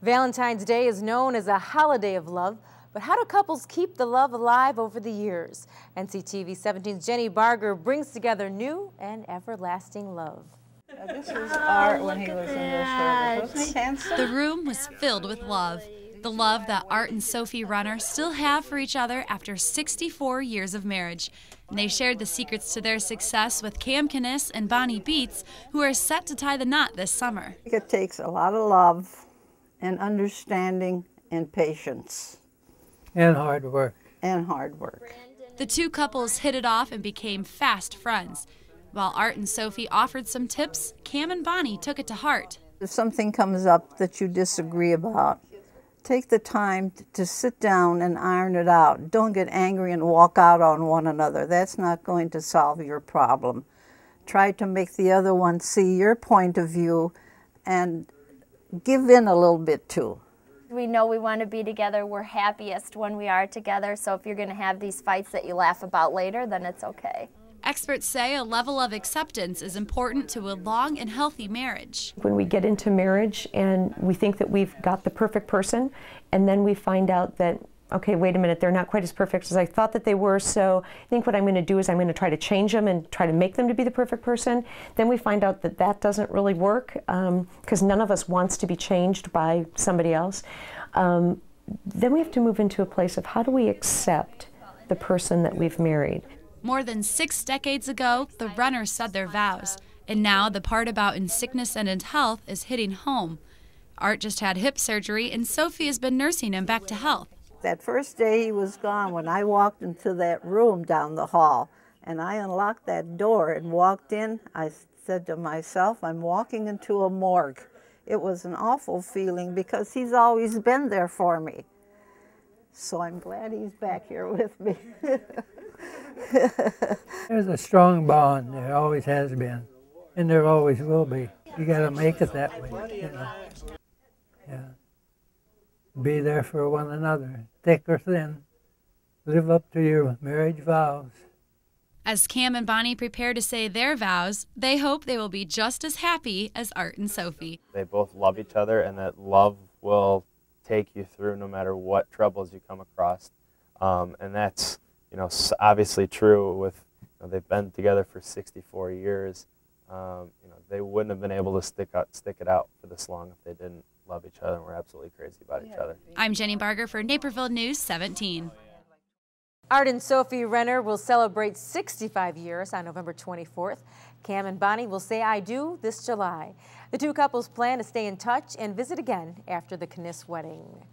Valentine's Day is known as a holiday of love, but how do couples keep the love alive over the years? NCTV 17's Jennie Barger brings together new and everlasting love. This is Art when he was in this service. Wasn't he handsome? The room was filled with love. The love that Art and Sophie Runner still have for each other after 64 years of marriage. And they shared the secrets to their success with Cam Kniss and Bonnie Beats, who are set to tie the knot this summer. It takes a lot of love and understanding and patience. And hard work. And hard work. The two couples hit it off and became fast friends. While Art and Sophie offered some tips, Cam and Bonnie took it to heart. If something comes up that you disagree about, take the time to sit down and iron it out. Don't get angry and walk out on one another. That's not going to solve your problem. Try to make the other one see your point of view and give in a little bit too. We know we want to be together. We're happiest when we are together. So if you're going to have these fights that you laugh about later, then it's okay. Experts say a level of acceptance is important to a long and healthy marriage. When we get into marriage and we think that we've got the perfect person, and then we find out that, okay, wait a minute, they're not quite as perfect as I thought that they were, so I think what I'm going to do is I'm going to try to change them and try to make them to be the perfect person. Then we find out that that doesn't really work because none of us wants to be changed by somebody else. Then we have to move into a place of how do we accept the person that we've married. More than 6 decades ago, the Runners said their vows, and now the part about in sickness and in health is hitting home. Art just had hip surgery, and Sophie has been nursing him back to health. That first day he was gone, when I walked into that room down the hall, and I unlocked that door and walked in, I said to myself, I'm walking into a morgue. It was an awful feeling because he's always been there for me. So I'm glad he's back here with me. There's a strong bond, there always has been, and there always will be. You got to make it that way, you know. Yeah. Be there for one another, thick or thin. Live up to your marriage vows. As Cam and Bonnie prepare to say their vows, they hope they will be just as happy as Art and Sophie. They both love each other, and that love will take you through no matter what troubles you come across. And that's, you know, obviously true with, you know, they've been together for 64 years. You know, they wouldn't have been able to stick it out for this long if they didn't love each other, and we're absolutely crazy about each other. I'm Jennie Barger for Naperville News 17. Art and Sophie Runner will celebrate 65 years on November 24th. Cam and Bonnie will say I do this July. The two couples plan to stay in touch and visit again after the Kniss wedding.